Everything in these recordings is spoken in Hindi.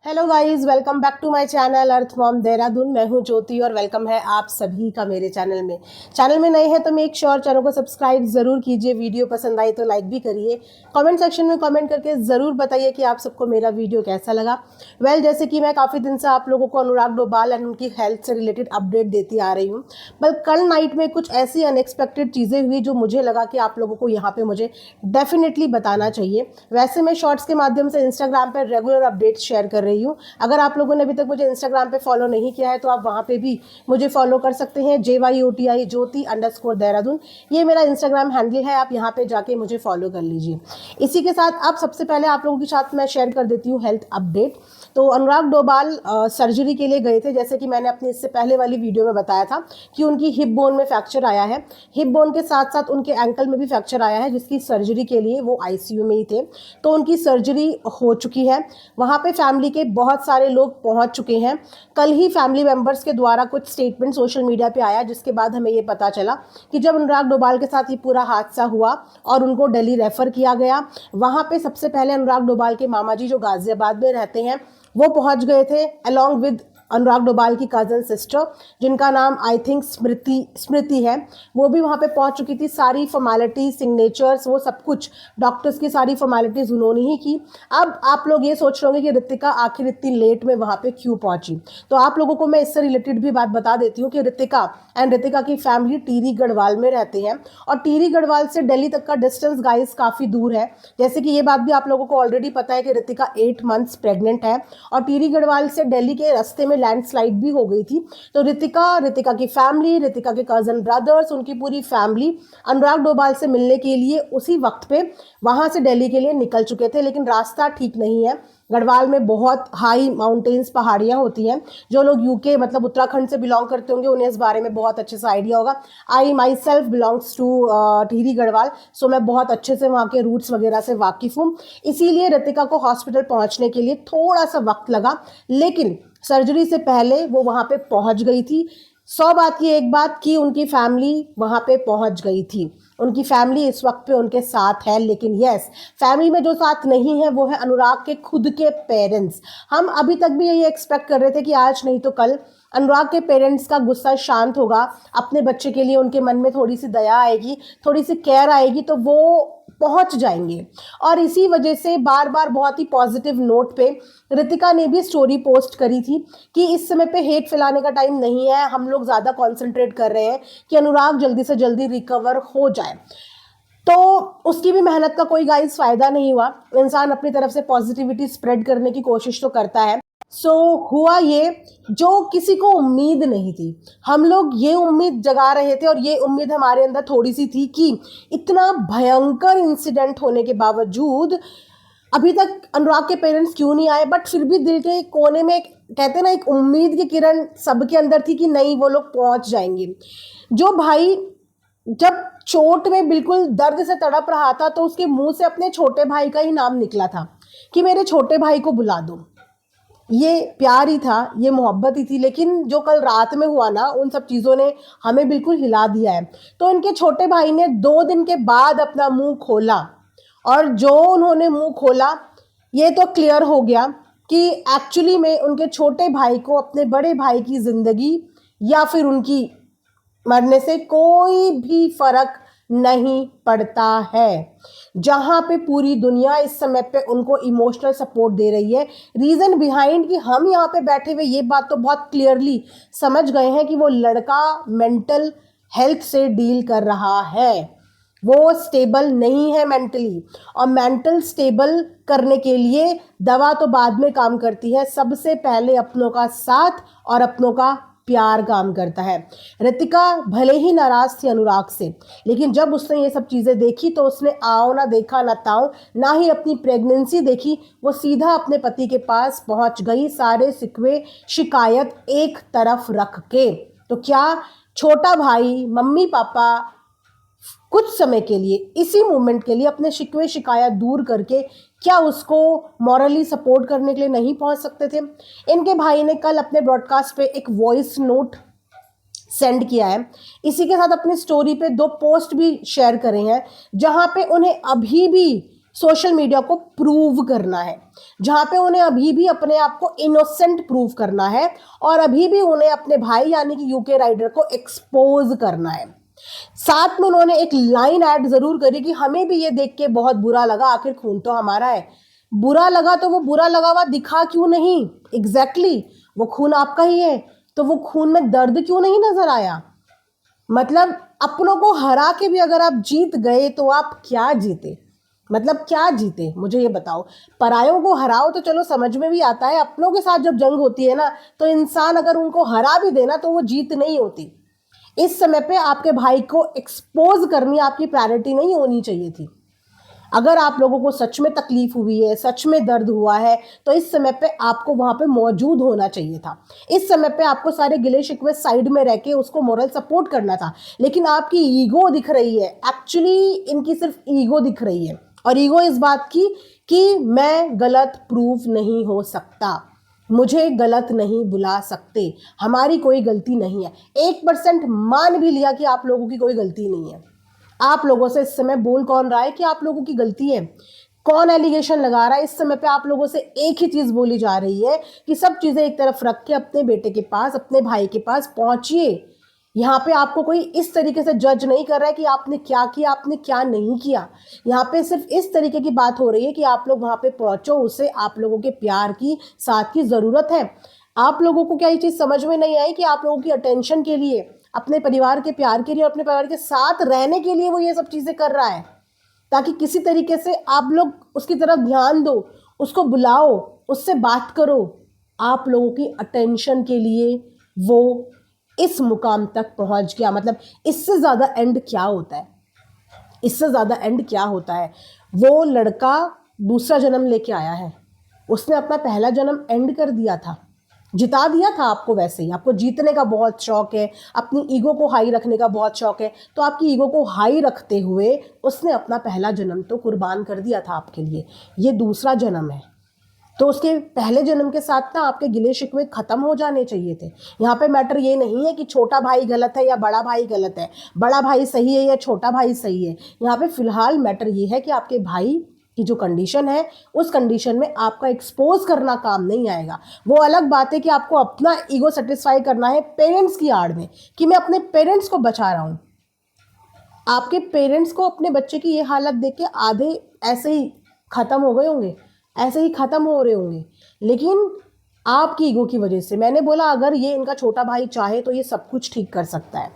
Hello guys, welcome back to my channel earth mom Dehradun. मैं हूं ज्योति और वेलकम है आप सभी का मेरे चैनल में नए हैं तो मेक श्योर चैनल को सब्सक्राइब जरूर कीजिए। वीडियो पसंद आई तो लाइक भी करिए। कमेंट सेक्शन में कमेंट करके ज़रूर बताइए कि आप सबको मेरा वीडियो कैसा लगा। जैसे कि मैं काफ़ी दिन से आप लोगों को अनुराग डोभाल एंड उनकी हेल्थ से रिलेटेड अपडेट देती आ रही हूँ, बट कल नाइट में कुछ ऐसी अनएक्सपेक्टेड चीज़ें हुई जो मुझे लगा कि आप लोगों को यहाँ पे मुझे डेफिनेटली बताना चाहिए। वैसे मैं शॉर्ट्स के माध्यम से इंस्टाग्राम पर रेगुलर अपडेट्स शेयर कर रही हूँ। अगर आप लोगों ने अभी तक मुझे इंस्टाग्राम पे फॉलो नहीं किया है तो आप वहाँ पे भी मुझे फॉलो कर सकते हैं। JYOTI ज्योति_देहरादून ये मेरा इंस्टाग्राम हैंडल है। आप यहाँ पे जाके मुझे फॉलो कर लीजिए। इसी के साथ अब सबसे पहले आप लोगों के साथ मैं शेयर कर देती हूँ हेल्थ अपडेट। तो अनुराग डोभाल सर्जरी के लिए गए थे, जैसे कि मैंने अपनी इससे पहले वाली वीडियो में बताया था कि उनकी हिप बोन में फ्रैक्चर आया है। हिप बोन के साथ साथ उनके एंकल में भी फ्रैक्चर आया है, जिसकी सर्जरी के लिए वो ICU में ही थे। तो उनकी सर्जरी हो चुकी है। वहाँ पे फैमिली के बहुत सारे लोग पहुंच चुके हैं। कल ही फैमिली मेंबर्स के द्वारा कुछ स्टेटमेंट सोशल मीडिया पे आया, जिसके बाद हमें ये पता चला कि जब अनुराग डोभाल के साथ ये पूरा हादसा हुआ और उनको दिल्ली रेफर किया गया, वहाँ पे सबसे पहले अनुराग डोभाल के मामा जी जो गाजियाबाद में रहते हैं वो पहुंच गए थे, अलॉन्ग विद अनुराग डोभाल की कजन सिस्टर जिनका नाम आई थिंक स्मृति है। वो भी वहाँ पे पहुँच चुकी थी। सारी फॉर्मेलिटी, सिग्नेचर्स, वो सब कुछ डॉक्टर्स की सारी फॉर्मेलिटीज़ उन्होंने ही की। अब आप लोग ये सोच रहे होंगे कि ऋतिका आखिर इतनी लेट में वहाँ पे क्यों पहुँची। तो आप लोगों को मैं इससे रिलेटेड भी बात बता देती हूँ कि ऋतिका की फैमिली टिहरी गढ़वाल में रहते हैं और टिहरी गढ़वाल से दिल्ली तक का डिस्टेंस गाइस काफ़ी दूर है। जैसे कि ये बात भी आप लोगों को ऑलरेडी पता है कि ऋतिका 8 मंथ्स प्रेग्नेंट है और टिहरी गढ़वाल से दिल्ली के रास्ते में लैंडस्लाइड भी हो गई थी। तो ऋतिका की फैमिली, ऋतिका के कजन ब्रदर्स, उनकी पूरी फैमिली अनुराग डोभाल से मिलने के लिए उसी वक्त पे वहां से दिल्ली के लिए निकल चुके थे। लेकिन रास्ता ठीक नहीं है। गढ़वाल में बहुत हाई माउंटेन्स, पहाड़ियाँ होती हैं। जो लोग UK मतलब उत्तराखंड से बिलोंग करते होंगे उन्हें इस बारे में बहुत अच्छे से आइडिया होगा। I myself belongs to Tehri Garhwal, so मैं बहुत अच्छे से वहाँ के रूट्स वगैरह से वाकिफ़ हूँ। इसीलिए ऋतिका को हॉस्पिटल पहुँचने के लिए थोड़ा सा वक्त लगा, लेकिन सर्जरी से पहले वो वहाँ पे पहुँच गई थी। 100 बात की एक बात कि उनकी फैमिली वहाँ पे पहुँच गई थी। उनकी फैमिली इस वक्त पे उनके साथ है। लेकिन यस, फैमिली में जो साथ नहीं है वो है अनुराग के खुद के पेरेंट्स। हम अभी तक भी यही एक्सपेक्ट कर रहे थे कि आज नहीं तो कल अनुराग के पेरेंट्स का गुस्सा शांत होगा, अपने बच्चे के लिए उनके मन में थोड़ी सी दया आएगी, थोड़ी सी केयर आएगी, तो वो पहुंच जाएंगे। और इसी वजह से बार बार बहुत ही पॉजिटिव नोट पे ऋतिका ने भी स्टोरी पोस्ट करी थी कि इस समय पे हेट फैलाने का टाइम नहीं है, हम लोग ज़्यादा कॉन्सेंट्रेट कर रहे हैं कि अनुराग जल्दी से जल्दी रिकवर हो जाए। तो उसकी भी मेहनत का कोई गाइस फायदा नहीं हुआ। इंसान अपनी तरफ से पॉजिटिविटी स्प्रेड करने की कोशिश तो करता है। हुआ ये जो किसी को उम्मीद नहीं थी। हम लोग ये उम्मीद जगा रहे थे और ये उम्मीद हमारे अंदर थोड़ी सी थी कि इतना भयंकर इंसिडेंट होने के बावजूद अभी तक अनुराग के पेरेंट्स क्यों नहीं आए। बट फिर भी दिल के कोने में कहते हैं ना, एक उम्मीद की किरण सबके अंदर थी कि नहीं, वो लोग पहुंच जाएंगे। जो भाई जब चोट में बिल्कुल दर्द से तड़प रहा था तो उसके मुंह से अपने छोटे भाई का ही नाम निकला था कि मेरे छोटे भाई को बुला दो। ये प्यार ही था, ये मोहब्बत ही थी। लेकिन जो कल रात में हुआ ना, उन सब चीज़ों ने हमें बिल्कुल हिला दिया है। तो इनके छोटे भाई ने 2 दिन के बाद अपना मुंह खोला और जो उन्होंने मुंह खोला ये तो क्लियर हो गया कि एक्चुअली में उनके छोटे भाई को अपने बड़े भाई की ज़िंदगी या फिर उनकी मरने से कोई भी फर्क नहीं पड़ता है। जहाँ पे पूरी दुनिया इस समय पे उनको इमोशनल सपोर्ट दे रही है, रीज़न बिहाइंड कि हम यहाँ पे बैठे हुए ये बात तो बहुत क्लियरली समझ गए हैं कि वो लड़का मेंटल हेल्थ से डील कर रहा है। वो स्टेबल नहीं है मेंटली, और मेंटल स्टेबल करने के लिए दवा तो बाद में काम करती है, सबसे पहले अपनों का साथ और अपनों का प्यार काम करता है। ऋतिका भले ही नाराज थी अनुराग से, लेकिन जब उसने ये सब चीज़ें देखी तो उसने आओ ना देखा ना ताओ, ना ही अपनी प्रेगनेंसी देखी, वो सीधा अपने पति के पास पहुंच गई, सारे शिकवे शिकायत एक तरफ रख के। तो क्या छोटा भाई, मम्मी पापा कुछ समय के लिए, इसी मोमेंट के लिए अपने शिकवे शिकायत दूर करके क्या उसको मॉरली सपोर्ट करने के लिए नहीं पहुंच सकते थे? इनके भाई ने कल अपने ब्रॉडकास्ट पे एक वॉइस नोट सेंड किया है। इसी के साथ अपनी स्टोरी पे 2 पोस्ट भी शेयर करे हैं, जहां पे उन्हें अभी भी सोशल मीडिया को प्रूव करना है, जहां पे उन्हें अभी भी अपने आप को इनोसेंट प्रूव करना है और अभी भी उन्हें अपने भाई यानी कि यूके राइडर को एक्सपोज करना है। साथ में उन्होंने एक लाइन ऐड जरूर करी कि हमें भी ये देख के बहुत बुरा लगा, आखिर खून तो हमारा है। बुरा लगा तो वो बुरा लगा हुआ दिखा क्यों नहीं? एग्जैक्टली वो खून आपका ही है, तो वो खून में दर्द क्यों नहीं नजर आया? मतलब अपनों को हरा के भी अगर आप जीत गए तो आप क्या जीते? मतलब क्या जीते, मुझे ये बताओ। परायों को हराओ तो चलो समझ में भी आता है, अपनों के साथ जब जंग होती है ना तो इंसान अगर उनको हरा भी देना तो वो जीत नहीं होती। इस समय पे आपके भाई को एक्सपोज करनी आपकी प्रायोरिटी नहीं होनी चाहिए थी। अगर आप लोगों को सच में तकलीफ हुई है, सच में दर्द हुआ है, तो इस समय पे आपको वहां पे मौजूद होना चाहिए था। इस समय पे आपको सारे गिले शिकवे साइड में रह के उसको मोरल सपोर्ट करना था। लेकिन आपकी ईगो दिख रही है, एक्चुअली इनकी सिर्फ ईगो दिख रही है, और ईगो इस बात की कि मैं गलत प्रूफ नहीं हो सकता, मुझे गलत नहीं बुला सकते, हमारी कोई गलती नहीं है। 1% मान भी लिया कि आप लोगों की कोई गलती नहीं है। आप लोगों से इस समय बोल कौन रहा है कि आप लोगों की गलती है? कौन एलिगेशन लगा रहा है? इस समय पे आप लोगों से एक ही चीज बोली जा रही है कि सब चीजें एक तरफ रख के अपने बेटे के पास, अपने भाई के पास पहुंचिए। यहाँ पे आपको कोई इस तरीके से जज नहीं कर रहा है कि आपने क्या किया, आपने क्या नहीं किया। यहाँ पे सिर्फ इस तरीके की बात हो रही है कि आप लोग वहां पे पहुंचो, उसे आप लोगों के प्यार की साथ की जरूरत है। आप लोगों को क्या ये चीज समझ में नहीं आई कि आप लोगों की अटेंशन के लिए, अपने परिवार के प्यार के लिए, अपने परिवार के साथ रहने के लिए वो ये सब चीजें कर रहा है, ताकि किसी तरीके से आप लोग उसकी तरफ ध्यान दो, उसको बुलाओ, उससे बात करो। आप लोगों की अटेंशन के लिए वो इस मुकाम तक पहुंच गया। मतलब इससे ज्यादा एंड क्या होता है? इससे ज्यादा एंड क्या होता है? वो लड़का दूसरा जन्म लेके आया है, उसने अपना पहला जन्म एंड कर दिया था, जिता दिया था आपको। वैसे ही आपको जीतने का बहुत शौक है, अपनी ईगो को हाई रखने का बहुत शौक है, तो आपकी ईगो को हाई रखते हुए उसने अपना पहला जन्म तो कुर्बान कर दिया था आपके लिए। ये दूसरा जन्म है, तो उसके पहले जन्म के साथ ना आपके गिले शिकवे खत्म हो जाने चाहिए थे। यहाँ पे मैटर ये नहीं है कि छोटा भाई गलत है या बड़ा भाई गलत है, बड़ा भाई सही है या छोटा भाई सही है। यहाँ पे फिलहाल मैटर ये है कि आपके भाई की जो कंडीशन है, उस कंडीशन में आपका एक्सपोज करना काम नहीं आएगा। वो अलग बात है कि आपको अपना ईगो सेटिस्फाई करना है पेरेंट्स की आड़ में, कि मैं अपने पेरेंट्स को बचा रहा हूँ। आपके पेरेंट्स को अपने बच्चे की ये हालत देख के आधे ऐसे ही खत्म हो गए होंगे, ऐसे ही खत्म हो रहे होंगे। लेकिन आपकी ईगो की वजह से, मैंने बोला अगर ये इनका छोटा भाई चाहे तो ये सब कुछ ठीक कर सकता है,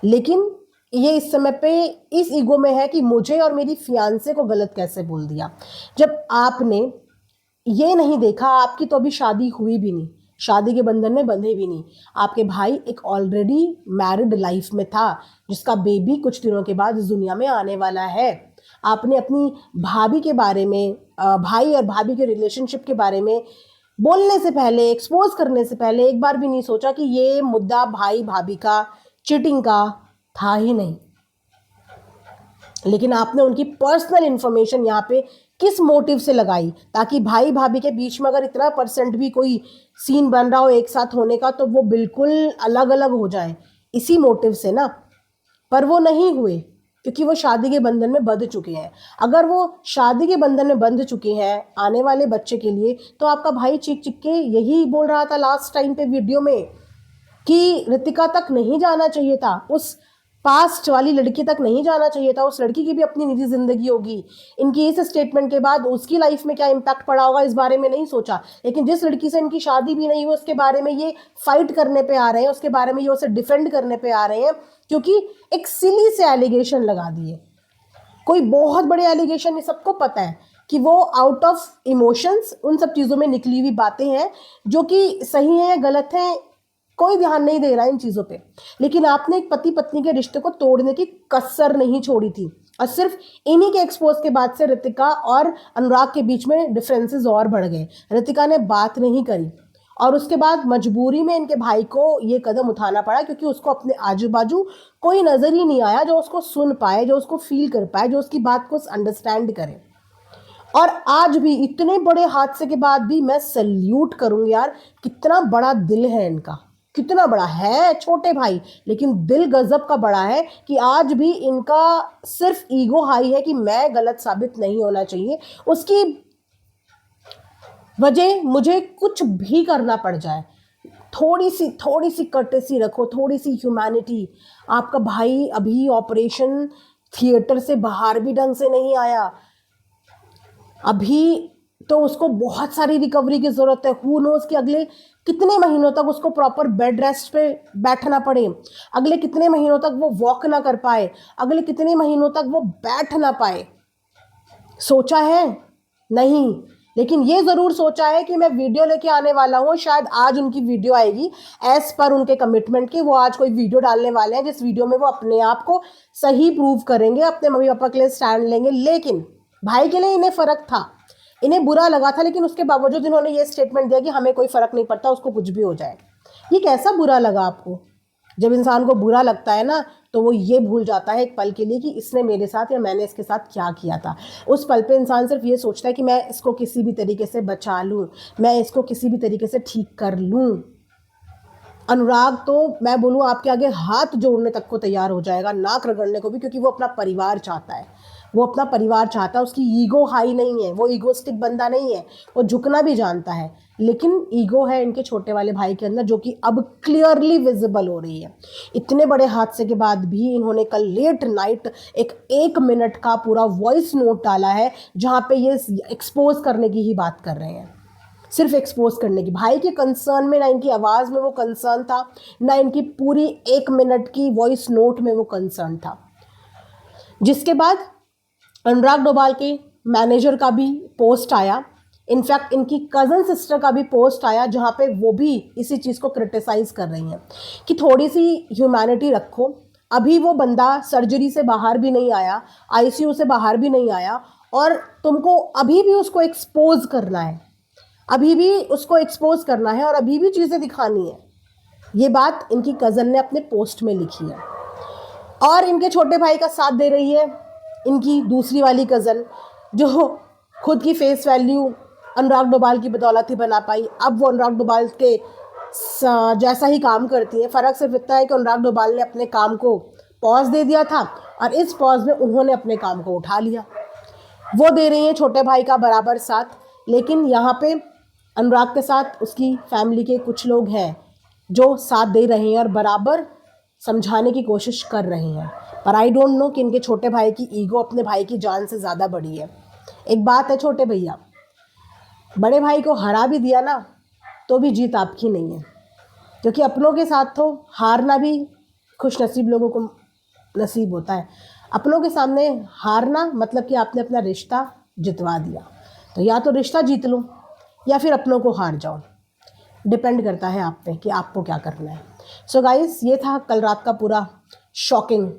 लेकिन ये इस समय पे इस ईगो में है कि मुझे और मेरी फियांसे को गलत कैसे बोल दिया। जब आपने ये नहीं देखा, आपकी तो अभी शादी हुई भी नहीं, शादी के बंधन में बंधे भी नहीं। आपके भाई एक ऑलरेडी मैरिड लाइफ में था, जिसका बेबी कुछ दिनों के बाद इस दुनिया में आने वाला है। आपने अपनी भाभी के बारे में, भाई और भाभी के रिलेशनशिप के बारे में बोलने से पहले, एक्सपोज करने से पहले एक बार भी नहीं सोचा कि ये मुद्दा भाई भाभी का चीटिंग का था ही नहीं। लेकिन आपने उनकी पर्सनल इंफॉर्मेशन यहाँ पे किस मोटिव से लगाई, ताकि भाई भाभी के बीच में अगर इतना % भी कोई सीन बन रहा हो एक साथ होने का तो वो बिल्कुल अलग अलग हो जाए, इसी मोटिव से ना। पर वो नहीं हुए, क्योंकि वो शादी के बंधन में बंध चुके हैं। अगर वो शादी के बंधन में बंध चुके हैं आने वाले बच्चे के लिए, तो आपका भाई चीख चीख के यही बोल रहा था लास्ट टाइम पे वीडियो में कि रितिका तक नहीं जाना चाहिए था, उस पास्ट वाली लड़की तक नहीं जाना चाहिए था। उस लड़की की भी अपनी निजी जिंदगी होगी। इनकी इस स्टेटमेंट के बाद उसकी लाइफ में क्या इम्पैक्ट पड़ा होगा इस बारे में नहीं सोचा। लेकिन जिस लड़की से इनकी शादी भी नहीं हुई उसके बारे में ये फाइट करने पे आ रहे हैं, उसके बारे में ये उसे डिफेंड करने पे आ रहे हैं, क्योंकि एक सिली से एलिगेशन लगा दिए। कोई बहुत बड़े एलिगेशन नहीं, सबको पता है कि वो आउट ऑफ इमोशंस उन सब चीज़ों में निकली हुई बातें हैं, जो कि सही है या गलत है कोई ध्यान नहीं दे रहा है इन चीज़ों पे। लेकिन आपने एक पति पत्नी के रिश्ते को तोड़ने की कसर नहीं छोड़ी थी, और सिर्फ इन्हीं के एक्सपोज के बाद से रितिका और अनुराग के बीच में डिफरेंसेस और बढ़ गए। रितिका ने बात नहीं करी, और उसके बाद मजबूरी में इनके भाई को ये कदम उठाना पड़ा, क्योंकि उसको अपने आजू बाजू कोई नज़र ही नहीं आया जो उसको सुन पाए, जो उसको फील कर पाए, जो उसकी बात को अंडरस्टैंड करे। और आज भी इतने बड़े हादसे के बाद भी मैं सल्यूट करूंगी यार, कितना बड़ा दिल है इनका, कितना बड़ा है छोटे भाई, लेकिन दिल गजब का बड़ा है कि आज भी इनका सिर्फ ईगो हाई है कि मैं गलत साबित नहीं होना चाहिए, उसकी वजह मुझे कुछ भी करना पड़ जाए। थोड़ी सी कर्टेसी रखो, थोड़ी सी ह्यूमैनिटी। आपका भाई अभी ऑपरेशन थिएटर से बाहर भी ढंग से नहीं आया, अभी तो उसको बहुत सारी रिकवरी की ज़रूरत है। हु नोज़ कि अगले कितने महीनों तक उसको प्रॉपर बेड रेस्ट पे बैठना पड़े, अगले कितने महीनों तक वो वॉक ना कर पाए, अगले कितने महीनों तक वो बैठ ना पाए। सोचा है? नहीं, लेकिन ये ज़रूर सोचा है कि मैं वीडियो लेके आने वाला हूँ। शायद आज उनकी वीडियो आएगी एज़ पर उनके कमिटमेंट की। वो आज कोई वीडियो डालने वाले हैं जिस वीडियो में वो अपने आप को सही प्रूव करेंगे, अपने मम्मी पापा के लिए स्टैंड लेंगे। लेकिन भाई के लिए इन्हें फ़र्क था, इन्हें बुरा लगा था, लेकिन उसके बावजूद इन्होंने ये स्टेटमेंट दिया कि हमें कोई फ़र्क नहीं पड़ता, उसको कुछ भी हो जाए। ये कैसा बुरा लगा आपको? जब इंसान को बुरा लगता है ना, तो वो ये भूल जाता है एक पल के लिए कि इसने मेरे साथ या मैंने इसके साथ क्या किया था। उस पल पे इंसान सिर्फ ये सोचता है कि मैं इसको किसी भी तरीके से बचा लूँ, मैं इसको किसी भी तरीके से ठीक कर लूँ। अनुराग तो मैं बोलूँ आपके आगे हाथ जोड़ने तक को तैयार हो जाएगा, नाक रगड़ने को भी, क्योंकि वो अपना परिवार चाहता है। वो अपना परिवार चाहता है, उसकी ईगो हाई नहीं है, वो ईगोस्टिक बंदा नहीं है, वो झुकना भी जानता है। लेकिन ईगो है इनके छोटे वाले भाई के अंदर, जो कि अब क्लियरली विजिबल हो रही है। इतने बड़े हादसे के बाद भी इन्होंने कल लेट नाइट एक मिनट का पूरा वॉइस नोट डाला है, जहाँ पे ये एक्सपोज करने की ही बात कर रहे हैं, सिर्फ एक्सपोज करने की। भाई के कंसर्न में ना इनकी आवाज़ में वो कंसर्न था, ना इनकी पूरी 1 मिनट की वॉइस नोट में वो कंसर्न था। जिसके बाद अनुराग डोभाल के मैनेजर का भी पोस्ट आया, इनफैक्ट इनकी कज़न सिस्टर का भी पोस्ट आया, जहाँ पे वो भी इसी चीज़ को क्रिटिसाइज़ कर रही हैं कि थोड़ी सी ह्यूमैनिटी रखो। अभी वो बंदा सर्जरी से बाहर भी नहीं आया, आईसीयू से बाहर भी नहीं आया, और तुमको अभी भी उसको एक्सपोज करना है, अभी भी उसको एक्सपोज करना है, और अभी भी चीज़ें दिखानी है। ये बात इनकी कज़न ने अपने पोस्ट में लिखी है। और इनके छोटे भाई का साथ दे रही है इनकी दूसरी वाली कज़न, जो खुद की फेस वैल्यू अनुराग डोभाल की बदौलत ही बना पाई। अब वो अनुराग डोभाल के जैसा ही काम करती है। फ़र्क सिर्फ इतना है कि अनुराग डोभाल ने अपने काम को पॉज दे दिया था, और इस पॉज में उन्होंने अपने काम को उठा लिया। वो दे रही हैं छोटे भाई का बराबर साथ, लेकिन यहाँ पे अनुराग के साथ उसकी फैमिली के कुछ लोग हैं जो साथ दे रहे हैं और बराबर समझाने की कोशिश कर रहे हैं। पर आई डोंट नो कि इनके छोटे भाई की ईगो अपने भाई की जान से ज़्यादा बड़ी है। एक बात है छोटे भैया, बड़े भाई को हरा भी दिया ना, तो भी जीत आपकी नहीं है, क्योंकि अपनों के साथ तो हारना भी खुश नसीब लोगों को नसीब होता है। अपनों के सामने हारना मतलब कि आपने अपना रिश्ता जितवा दिया। तो या तो रिश्ता जीत लो या फिर अपनों को हार जाओ, डिपेंड करता है आप पे कि आपको क्या करना है। सो गाइस, ये था कल रात का पूरा शॉकिंग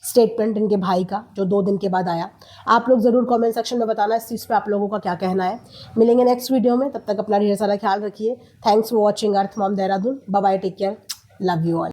स्टेटमेंट इनके भाई का, जो 2 दिन के बाद आया। आप लोग ज़रूर कमेंट सेक्शन में बताना इस चीज़ पे आप लोगों का क्या कहना है। मिलेंगे नेक्स्ट वीडियो में, तब तक अपना ढेर सारा ख्याल रखिए। Thanks for watching earth mom Dehradun. Bye bye, take care, love you all.